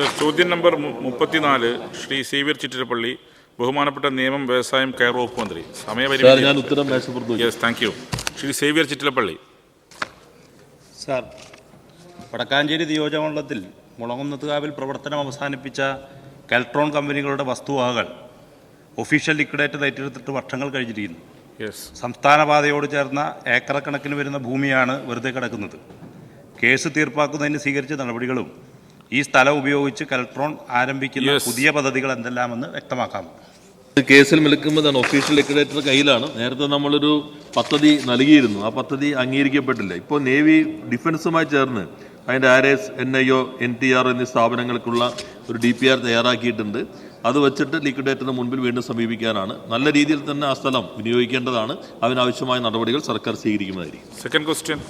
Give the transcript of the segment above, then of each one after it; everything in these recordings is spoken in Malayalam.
സർ, ചോദ്യം നമ്പർ 34 ശ്രീ സേവ്യർ ചിറ്റിലപ്പള്ളി, ബഹുമാനപ്പെട്ട നിയമം, വ്യവസായം, കയർ വകുപ്പ് മന്ത്രി. സമയപരിധി. ഞാൻ ഉത്തരം മേശപ്പുറത്ത്. Yes, thank you. Shri Xavier Chittilappally. Sir, Vadakkanchery നിയോജകമണ്ഡലത്തിൽ മുളകുന്നത്തുകാവിൽ പ്രവർത്തനം അവസാനിപ്പിച്ച കെൽട്രോൺ കമ്പനികളുടെ വസ്തുവകകൾ ഒഫീഷ്യൽ ലിക്വിഡേറ്റർ ഏറ്റെടുത്തിട്ട് വർഷങ്ങൾ കഴിഞ്ഞിരിക്കുന്നു. സംസ്ഥാന പാതയോട് ചേർന്ന ഏക്കർ കണക്കിന് വരുന്ന ഭൂമിയാണ് വെറുതെ കിടക്കുന്നത്. കേസ് തീർപ്പാക്കുന്നതിന് സ്വീകരിച്ച നടപടികളും ഈ സ്ഥലം ഉപയോഗിച്ച് കെൽട്രോൺ ആരംഭിക്കുന്ന പുതിയ പദ്ധതികൾ എന്തെല്ലാമെന്ന് വ്യക്തമാക്കാമോ? കേസിൽ വിളിക്കുമ്പോൾ ഒഫീഷ്യൽ ലിക്വിഡേറ്റർ കയ്യിലാണ്. നേരത്തെ നമ്മളൊരു പദ്ധതി നൽകിയിരുന്നു, ആ പദ്ധതി അംഗീകരിക്കപ്പെട്ടില്ല. ഇപ്പോൾ നേവി ഡിഫൻസുമായി ചേർന്ന് അതിൻ്റെ RS, NIO, NTR എന്നീ സ്ഥാപനങ്ങൾക്കുള്ള ഒരു DPR തയ്യാറാക്കിയിട്ടുണ്ട്. അത് വെച്ചിട്ട് ലിക്വിഡേറ്ററിന് മുൻപിൽ വീണ്ടും സമീപിക്കാനാണ്. നല്ല രീതിയിൽ തന്നെ ആ സ്ഥലം വിനിയോഗിക്കേണ്ടതാണ്. അതിനാവശ്യമായ നടപടികൾ സർക്കാർ സ്വീകരിക്കുന്നതായിരിക്കും. Second question.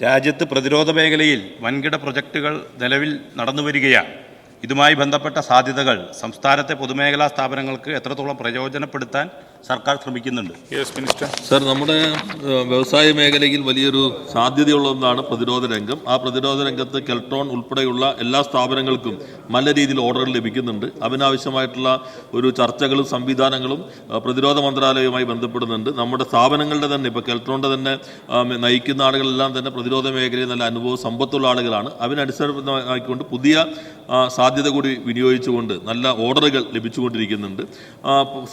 രാജ്യത്ത് പ്രതിരോധ മേഖലയിൽ വൻകിട പ്രൊജക്ടുകൾ നിലവിൽ നടന്നു വരികയാണ്. ഇതുമായി ബന്ധപ്പെട്ട സാധ്യതകൾ സംസ്ഥാനത്തെ പൊതുമേഖലാ സ്ഥാപനങ്ങൾക്ക് എത്രത്തോളം പ്രയോജനപ്പെടുത്താൻ സർക്കാർ ശ്രമിക്കുന്നുണ്ട്? സർ, നമ്മുടെ വ്യവസായ മേഖലയിൽ വലിയൊരു സാധ്യതയുള്ള ഒന്നാണ് പ്രതിരോധ രംഗം. ആ പ്രതിരോധ രംഗത്ത് കെൽട്രോൺ ഉൾപ്പെടെയുള്ള എല്ലാ സ്ഥാപനങ്ങൾക്കും നല്ല രീതിയിൽ ഓർഡറുകൾ ലഭിക്കുന്നുണ്ട്. അതിനാവശ്യമായിട്ടുള്ള ഒരു ചർച്ചകളും സംവിധാനങ്ങളും പ്രതിരോധ മന്ത്രാലയവുമായി ബന്ധപ്പെടുന്നുണ്ട്. നമ്മുടെ സ്ഥാപനങ്ങളുടെ തന്നെ ഇപ്പോൾ കെൽട്രോണിൻ്റെ തന്നെ നയിക്കുന്ന ആളുകളെല്ലാം തന്നെ പ്രതിരോധ മേഖലയിൽ നല്ല അനുഭവ സമ്പത്തുള്ള ആളുകളാണ്. അതിനടിസ്ഥാനമായിക്കൊണ്ട് പുതിയ സാധ്യത കൂടി വിനിയോഗിച്ചുകൊണ്ട് നല്ല ഓർഡറുകൾ ലഭിച്ചുകൊണ്ടിരിക്കുന്നുണ്ട്.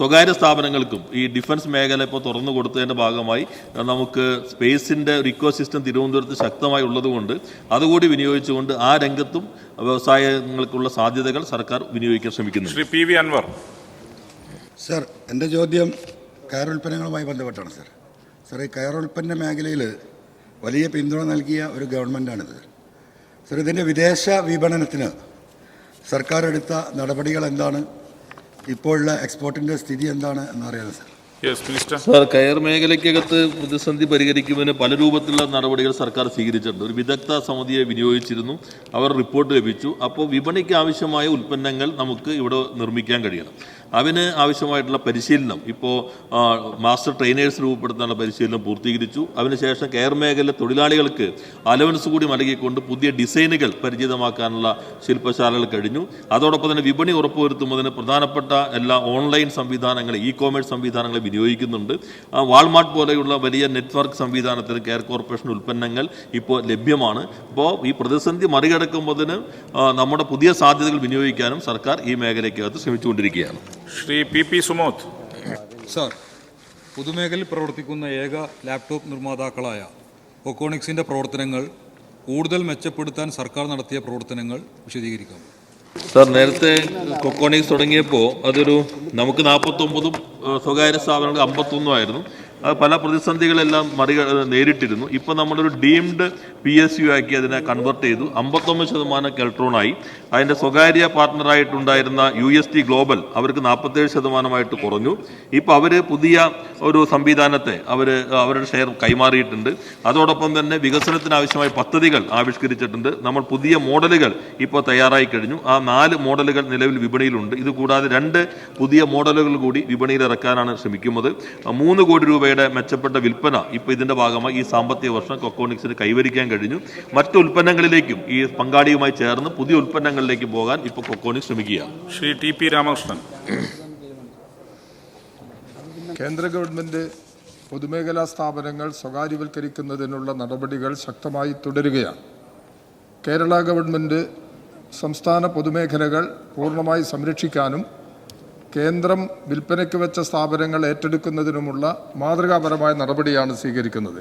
സ്വകാര്യ സ്ഥാപനങ്ങൾക്കും ഈ ഡിഫൻസ് മേഖല ഇപ്പോൾ തുറന്നു കൊടുത്തതിൻ്റെ ഭാഗമായി നമുക്ക് സ്പേസിൻ്റെ ഒരു ഇക്കോസിസ്റ്റം തിരുവനന്തപുരത്ത് ശക്തമായി ഉള്ളതുകൊണ്ട് അതുകൂടി വിനിയോഗിച്ചുകൊണ്ട് ആ രംഗത്തും വ്യവസായങ്ങൾക്കുള്ള സാധ്യതകൾ സർക്കാർ വിനിയോഗിക്കാൻ ശ്രമിക്കുന്നു. ശ്രീ PV അൻവർ. സർ, എൻ്റെ ചോദ്യം കയർ ഉൽപ്പന്നങ്ങളുമായി ബന്ധപ്പെട്ടാണ്. സർ, ഈ കയർ ഉൽപ്പന്ന മേഖലയിൽ വലിയ പിന്തുണ നൽകിയ ഒരു ഗവൺമെൻറ്റാണിത്. സർ, ഇതിൻ്റെ വിദേശ വിപണനത്തിന് സർക്കാർ എടുത്ത നടപടികൾ എന്താണ്? ഇപ്പോഴുള്ള എക്സ്പോർട്ടിൻ്റെ സ്ഥിതി എന്താണ് എന്നറിയാം സർ. സാർ, കയർ മേഖലയ്ക്കകത്ത് പ്രതിസന്ധി പരിഹരിക്കുന്നതിന് പല രൂപത്തിലുള്ള നടപടികൾ സർക്കാർ സ്വീകരിച്ചിട്ടുണ്ട്. ഒരു വിദഗ്ധ സമിതിയെ വിനിയോഗിച്ചിരുന്നു, അവർ റിപ്പോർട്ട് ലഭിച്ചു. അപ്പോൾ വിപണിക്ക് ആവശ്യമായ ഉൽപ്പന്നങ്ങൾ നമുക്ക് ഇവിടെ നിർമ്മിക്കാൻ കഴിയണം. അതിന് ആവശ്യമായിട്ടുള്ള പരിശീലനം ഇപ്പോൾ മാസ്റ്റർ ട്രെയിനേഴ്സ് രൂപപ്പെടുത്താനുള്ള പരിശീലനം പൂർത്തീകരിച്ചു. അതിനുശേഷം കയർ മേഖല തൊഴിലാളികൾക്ക് അലവൻസ് കൂടി നൽകിക്കൊണ്ട് പുതിയ ഡിസൈനുകൾ പരിചിതമാക്കാനുള്ള ശില്പശാലകൾ കഴിഞ്ഞു. അതോടൊപ്പം തന്നെ വിപണി ഉറപ്പുവരുത്തുന്നതിന് പ്രധാനപ്പെട്ട എല്ലാ ഓൺലൈൻ സംവിധാനങ്ങൾ, ഇ-കോമേഴ്സ് സംവിധാനങ്ങൾ വിനിയോഗിക്കുന്നുണ്ട്. വാൾമാർട്ട് പോലെയുള്ള വലിയ നെറ്റ്വർക്ക് സംവിധാനത്തിന് കെയർ കോർപ്പറേഷൻ ഉൽപ്പന്നങ്ങൾ ഇപ്പോൾ ലഭ്യമാണ്. അപ്പോൾ ഈ പ്രതിസന്ധി മറികടക്കുമ്പോൾ നമ്മുടെ പുതിയ സാധ്യതകൾ വിനിയോഗിക്കാനും സർക്കാർ ഈ മേഖലയ്ക്കകത്ത് ശ്രമിച്ചുകൊണ്ടിരിക്കുകയാണ്. ശ്രീ PP സുമോദ്. സാർ, പൊതുമേഖലയിൽ പ്രവർത്തിക്കുന്ന ഏക ലാപ്ടോപ്പ് നിർമ്മാതാക്കളായ കൊക്കോണിക്സിൻ്റെ പ്രവർത്തനങ്ങൾ കൂടുതൽ മെച്ചപ്പെടുത്താൻ സർക്കാർ നടത്തിയ പ്രവർത്തനങ്ങൾ വിശദീകരിക്കാം. സാർ, നേരത്തെ കൊക്കോണിക്സ് തുടങ്ങിയപ്പോൾ നമുക്ക് 49 സ്വകാര്യ സ്ഥാപനങ്ങൾ 51 ആയിരുന്നു. അത് പല പ്രതിസന്ധികളെല്ലാം നേരിട്ടിരുന്നു. ഇപ്പോൾ നമ്മളൊരു ഡീംഡ് PSU ആക്കി അതിനെ കൺവെർട്ട് ചെയ്തു. 59% കെൽട്രോണായി. അതിൻ്റെ സ്വകാര്യ പാർട്ട്ണറായിട്ടുണ്ടായിരുന്ന UST ഗ്ലോബൽ അവർക്ക് 47% കുറഞ്ഞു. ഇപ്പോൾ അവർ പുതിയ ഒരു സംവിധാനത്തെ അവരുടെ ഷെയർ കൈമാറിയിട്ടുണ്ട്. അതോടൊപ്പം തന്നെ വികസനത്തിനാവശ്യമായ പദ്ധതികൾ ആവിഷ്കരിച്ചിട്ടുണ്ട്. നമ്മൾ പുതിയ മോഡലുകൾ ഇപ്പോൾ തയ്യാറായി കഴിഞ്ഞു. ആ 4 മോഡലുകൾ നിലവിൽ വിപണിയിലുണ്ട്. ഇതുകൂടാതെ 2 പുതിയ മോഡലുകൾ കൂടി വിപണിയിൽ ഇറക്കാനാണ് ശ്രമിക്കുന്നത്. 3 കോടി രൂപയുടെ മെച്ചപ്പെട്ട വിൽപ്പന ഇപ്പോൾ ഇതിൻ്റെ ഭാഗമായി ഈ സാമ്പത്തിക വർഷം കൊക്കോണിക്സിന് കൈവരിക്കാൻ കഴിഞ്ഞു. മറ്റു ഉൽപ്പന്നങ്ങളിലേക്കും ഈ പങ്കാളിയുമായി ചേർന്ന് പുതിയ ഉൽപ്പന്നങ്ങളിലേക്ക് പോകാൻ ഇപ്പോൾ കൊക്കോണിക്സ് ശ്രമിക്കുകയാണ്. ശ്രീ TP രാമകൃഷ്ണൻ. കേന്ദ്ര ഗവൺമെൻറ് പൊതുമേഖലാ സ്ഥാപനങ്ങൾ സ്വകാര്യവൽക്കരിക്കുന്നതിനുള്ള നടപടികൾ ശക്തമായി തുടരുകയാണ്. കേരള ഗവൺമെൻറ് സംസ്ഥാന പൊതുമേഖലകൾ പൂർണ്ണമായി സംരക്ഷിക്കാനും കേന്ദ്രം വിൽപ്പനയ്ക്ക് വെച്ച സ്ഥാപനങ്ങൾ ഏറ്റെടുക്കുന്നതിനുമുള്ള മാതൃകാപരമായ നടപടിയാണ് സ്വീകരിക്കുന്നത്.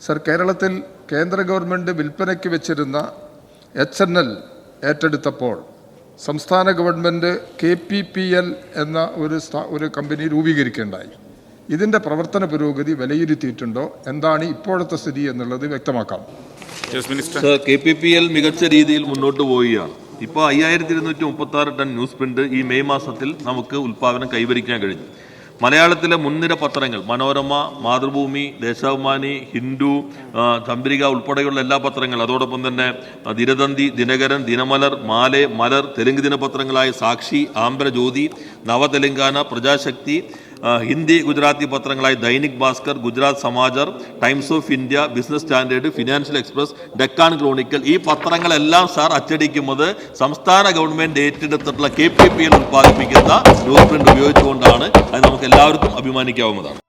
സർ, കേരളത്തിൽ കേന്ദ്ര ഗവൺമെൻറ് വിൽപ്പനയ്ക്ക് വെച്ചിരുന്ന HNL ഏറ്റെടുത്തപ്പോൾ സംസ്ഥാന ഗവൺമെൻറ് KPPL എന്ന ഒരു കമ്പനി രൂപീകരിക്കേണ്ടായി. ഇതിൻ്റെ പ്രവർത്തന പുരോഗതി വിലയിരുത്തിയിട്ടുണ്ടോ? എന്താണ് ഇപ്പോഴത്തെ സ്ഥിതി എന്നുള്ളത് വ്യക്തമാക്കാം. KPPL മികച്ച രീതിയിൽ മുന്നോട്ട് പോവുകയാണ്. ഇപ്പോൾ 5236 ടൺ ന്യൂസ് പ്രിന്റ് ഈ മെയ് മാസത്തിൽ നമുക്ക് ഉൽപ്പാദനം കൈവരിക്കാൻ കഴിഞ്ഞു. മലയാളത്തിലെ മുൻനിര പത്രങ്ങൾ മനോരമ, മാതൃഭൂമി, ദേശാഭിമാനി, ഹിന്ദു, ചന്ദ്രിക ഉൾപ്പെടെയുള്ള എല്ലാ പത്രങ്ങളും, അതോടൊപ്പം തന്നെ ദിനതന്തി, ദിനകരൻ, ദിനമലർ, മാലെ, മലർ, തെലുങ്ക് ദിനപത്രങ്ങളായ സാക്ഷി, ആംബരജ്യോതി, നവതെലുങ്കാന, പ്രജാശക്തി, ഹിന്ദി ഗുജറാത്തി പത്രങ്ങളായ Dainik Bhaskar, Gujarat Samachar, Times of India, Business Standard, Financial Express, Deccan Chronicle, ഈ പത്രങ്ങളെല്ലാം സാർ അച്ചടിക്കുന്നത് സംസ്ഥാന ഗവൺമെൻറ് ഏറ്റെടുത്തിട്ടുള്ള KPPL ഉൽപ്പാദിപ്പിക്കുന്ന ന്യൂസ് പ്രിന്റ് ഉപയോഗിച്ചുകൊണ്ടാണ്. അത് നമുക്ക് എല്ലാവർക്കും അഭിമാനിക്കാവുന്നതാണ്.